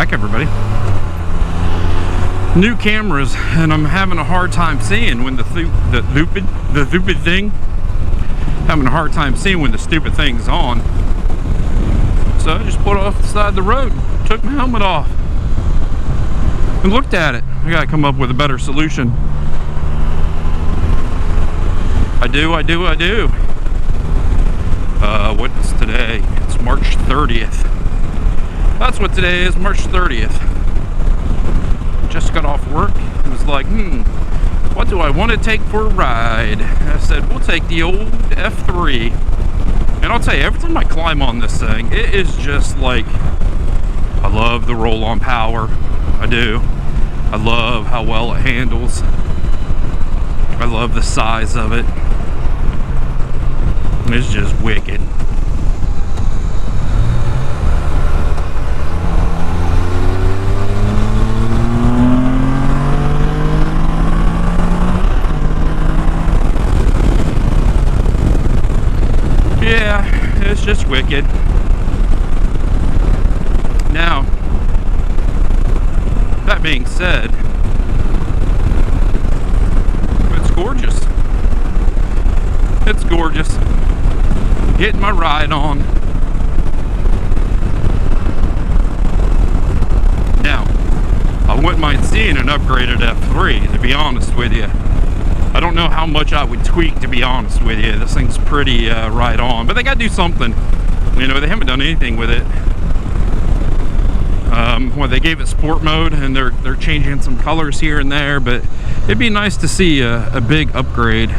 back, everybody. New cameras, and I'm having a hard time seeing when the stupid thing. Having a hard time seeing when the stupid thing's on. So I just put it off the side of the road, took my helmet off, and looked at it. I gotta come up with a better solution. I do. What's today? It's March 30th. That's what today is, March 30th. Just got off work. It was like, what do I want to take for a ride? I said, we'll take the old F3. And I'll tell you, every time I climb on this thing, it is just like, I love the roll-on power. I do. I love how well it handles. I love the size of it. It's just wicked. Yeah, it's just wicked. Now, that being said, it's gorgeous. It's gorgeous. Getting my ride on. Now, I wouldn't mind seeing an upgraded F3, to be honest with you. I don't know how much I would tweak, to be honest with you. This thing's pretty right on, but they got to do something. You know, they haven't done anything with it. Well, they gave it sport mode, and they're changing some colors here and there, but it'd be nice to see a big upgrade.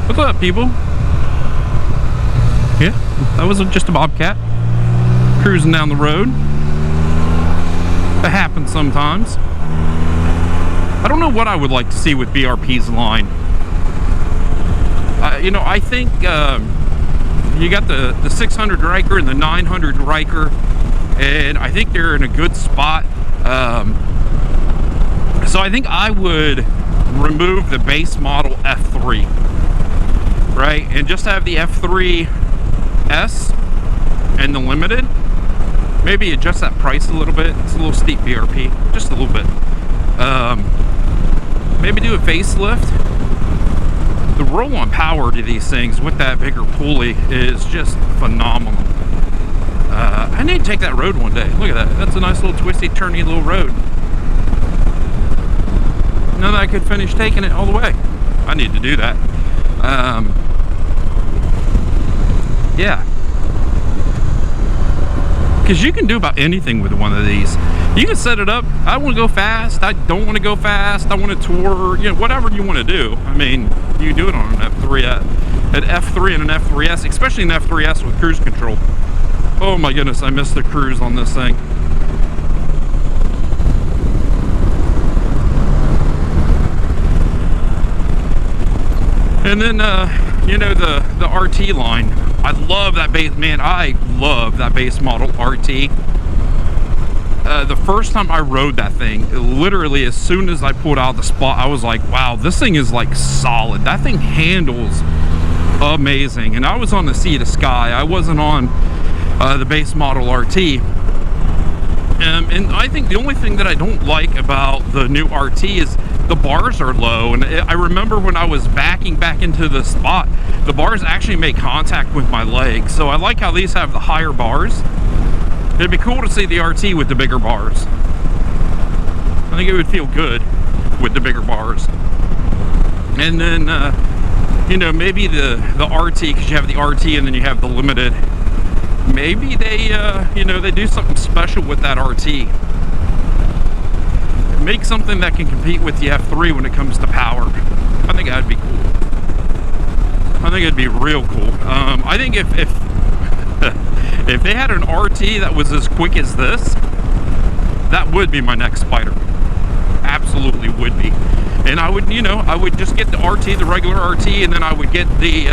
What's up, people? Yeah, that was just a Bobcat cruising down the road. That happens sometimes. I don't know what I would like to see with BRP's line. You know, I think you got the 600 Riker and the 900 Riker, and I think they're in a good spot. So I think I would remove the base model F3, right, and just have the F3S and the limited. Maybe adjust that price a little bit. It's a little steep BRP, just a little bit. Maybe do a facelift. The roll-on power to these things with that bigger pulley is just phenomenal. I need to take that road one day. Look at that. That's a nice little twisty, turny little road. Now that I could finish taking it all the way, I need to do that. Yeah. Because you can do about anything with one of these. You can set it up. I want to go fast. I don't want to go fast. I want to tour. You know, whatever you want to do. I mean, you do it on an F3, an F3 and an F3S, especially an F3S with cruise control. Oh my goodness, I missed the cruise on this thing. And then, you know, the RT line. I love that base, man. I love that base model RT. The first time I rode that thing, literally as soon as I pulled out the spot, I was like, wow, this thing is like solid. That thing handles amazing. And I was on the Sea to Sky. I wasn't on the base model RT. And I think the only thing that I don't like about the new RT is the bars are low. And I remember when I was backing back into the spot, the bars actually make contact with my leg. So I like how these have the higher bars. It'd be cool to see the RT with the bigger bars. I think it would feel good with the bigger bars. And then, you know, maybe the RT, because you have the RT and then you have the limited. Maybe they, you know, they do something special with that RT. Make something that can compete with the F3 when it comes to power. I think that'd be cool. I think it'd be real cool. I think if if they had an RT that was as quick as this, that would be my next Spider. Absolutely would be. And I would, you know, I would just get the RT, the regular RT, and then I would get the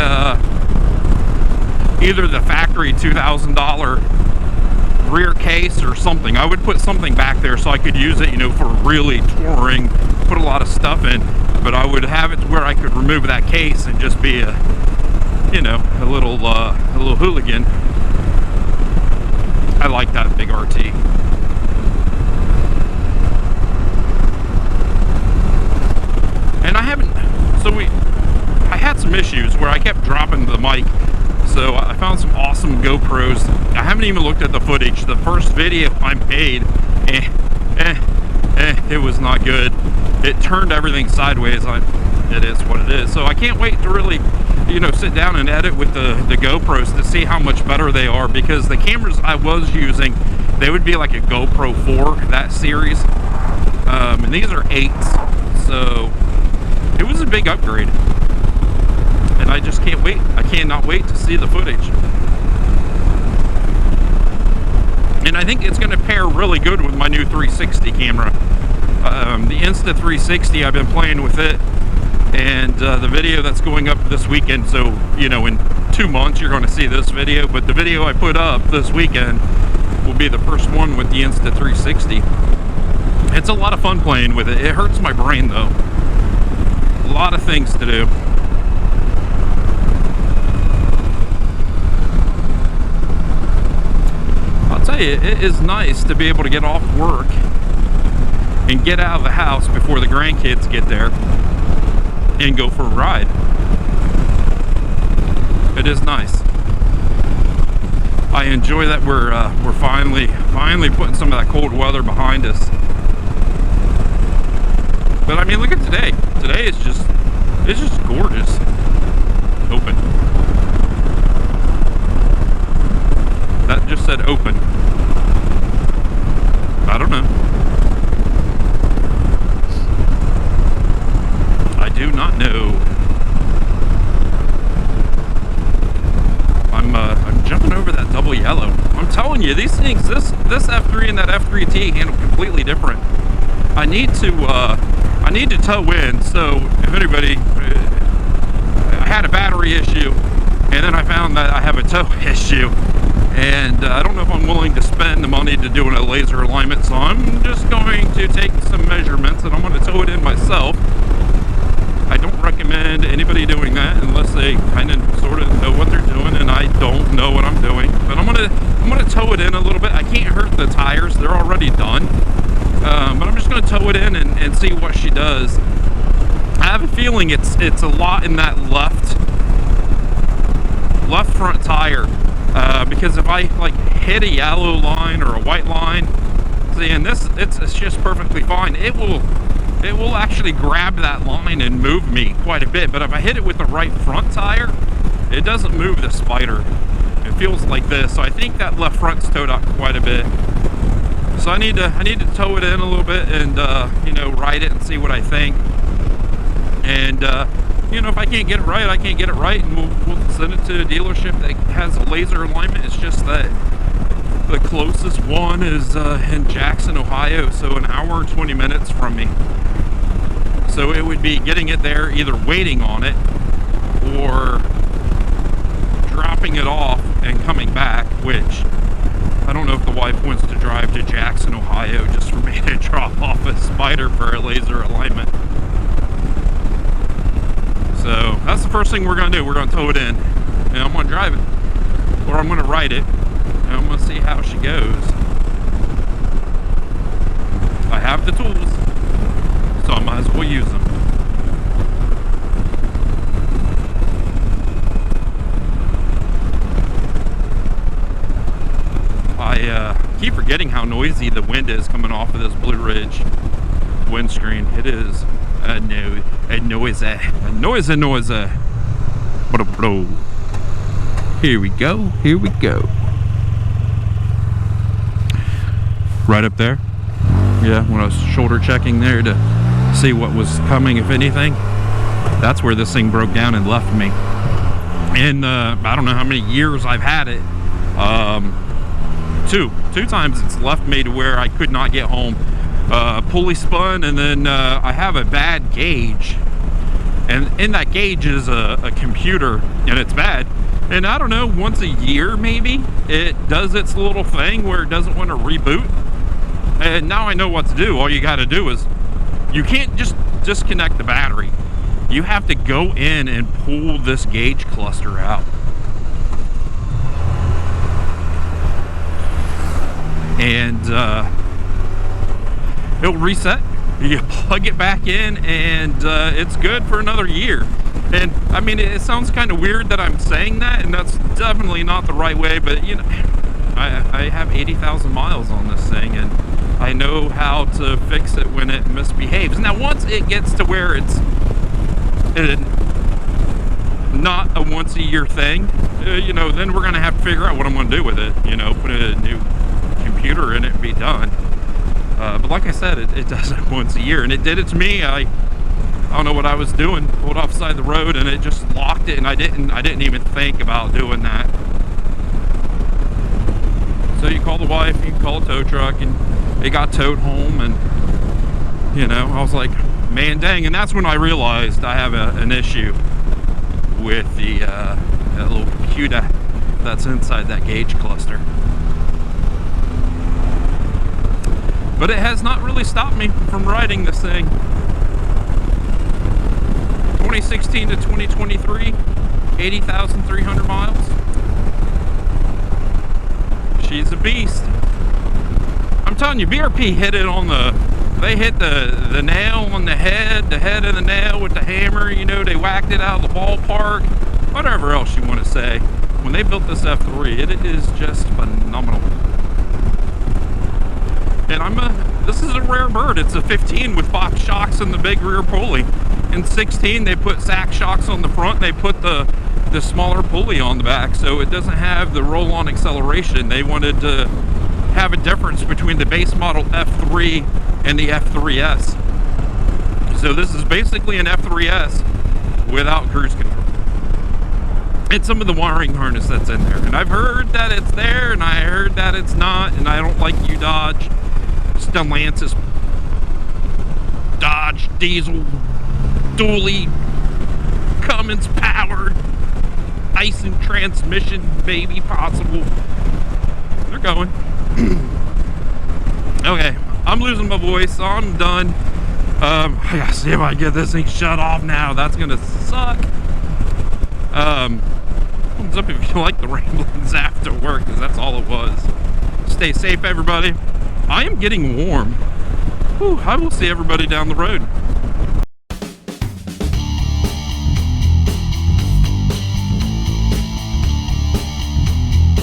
either the factory $2,000 rear case or something. I would put something back there so I could use it, you know, for really touring, put a lot of stuff in, but I would have it to where I could remove that case and just be a you know, a little hooligan. I like that big RT. And I haven't, I had some issues where I kept dropping the mic. So I found some awesome GoPros. I haven't even looked at the footage. The first video I made, it was not good. It turned everything sideways. It is what it is. So I can't wait to really, you know, sit down and edit with the GoPros to see how much better they are, because the cameras I was using, they would be like a GoPro 4, that series. And these are 8s. So it was a big upgrade. And I just can't wait. I cannot wait to see the footage. And I think it's going to pair really good with my new 360 camera. The Insta360, I've been playing with it. And the video that's going up this weekend, so, you know, in 2 months you're going to see this video. But the video I put up this weekend will be the first one with the Insta360. It's a lot of fun playing with it. It hurts my brain, though. A lot of things to do. I'll tell you, it is nice to be able to get off work and get out of the house before the grandkids get there and go for a ride. It is nice. I enjoy that we're finally putting some of that cold weather behind us. But I mean, look at today. Today is just, it's just gorgeous. Open. That just said open. I don't know. I do not know. I'm jumping over that double yellow. I'm telling you, these things, this F3 and that F3T handle completely different. I need to tow in. So if anybody, I had a battery issue, and then I found that I have a tow issue. And I don't know if I'm willing to spend the money to doing a laser alignment, so I'm just going to take some measurements and I'm going to tow it in myself. I don't recommend anybody doing that unless they kind of sort of know what they're doing, and I don't know what I'm doing. But I'm gonna tow it in a little bit. I can't hurt the tires; they're already done. But I'm just gonna tow it in and see what she does. I have a feeling it's a lot in that left front tire. Because if I like hit a yellow line or a white line, see, and it's just perfectly fine. It will actually grab that line and move me quite a bit. But if I hit it with the right front tire, it doesn't move the spider. It feels like this. So I think that left front's towed up quite a bit. So I need to tow it in a little bit and you know, ride it and see what I think. And you know, if I can't get it right, I can't get it right, and we'll send it to a dealership that has a laser alignment. It's just that the closest one is in Jackson, Ohio, so an hour and 20 minutes from me. So it would be getting it there, either waiting on it or dropping it off and coming back, which I don't know if the wife wants to drive to Jackson, Ohio just for me to drop off a spider for a laser alignment. So that's the first thing we're going to do. We're going to tow it in, and I'm going to drive it, or I'm going to ride it, and I'm going to see how she goes. I have the tools, so I might as well use them. I keep forgetting how noisy the wind is coming off of this Blue Ridge windscreen. It is a noisy. Here we go. Right up there. Yeah, when I was shoulder checking there to see what was coming, if anything, that's where this thing broke down and left me. And I don't know how many years I've had it. Two times it's left me to where I could not get home. Pulley spun, and then I have a bad gauge, and in that gauge is a computer, and it's bad. And I don't know, once a year maybe it does its little thing where it doesn't want to reboot. And now I know what to do. All you got to do is, you can't just disconnect the battery. you have to go in and pull this gauge cluster out. And it'll reset. You plug it back in, and it's good for another year. And I mean, it sounds kind of weird that I'm saying that, and that's definitely not the right way, but you know, I have 80,000 miles on this thing, and I know how to fix it when it misbehaves. Now, once it gets to where it's not a once a year thing, you know, then we're gonna have to figure out what I'm gonna do with it. You know, put a new computer in it and be done. But like I said, it does it once a year, and it did it to me. I don't know what I was doing, pulled off the side of the road, and it just locked it, and I didn't even think about doing that. So you call the wife, you call a tow truck, and it got towed home, and you know, I was like, man dang. And that's when I realized I have an issue with the that little computer that's inside that gauge cluster. But it has not really stopped me from riding this thing. 2016 to 2023, 80,300 miles. She's a beast. I'm telling you, BRP hit it on they hit the nail on the head of the nail with the hammer. You know, they whacked it out of the ballpark. Whatever else you want to say. When they built this F3, it is just phenomenal. And this is a rare bird. It's a 15 with box shocks and the big rear pulley. In 16, they put sack shocks on the front. They put the smaller pulley on the back, so it doesn't have the roll-on acceleration. They wanted to have a difference between the base model F3 and the F3S. So this is basically an F3S without cruise control. And some of the wiring harness that's in there. And I've heard that it's there, and I heard that it's not, and I don't like you, Dodge. Stellantis Dodge diesel dually Cummins powered Dyson transmission, baby, possible. They're going. Okay, I'm losing my voice, so I'm done. I gotta see if I can get this thing shut off now. That's gonna suck. Thumbs up if you like the ramblings after work, because that's all it was. Stay safe, everybody. I am getting warm. Whew, I will see everybody down the road.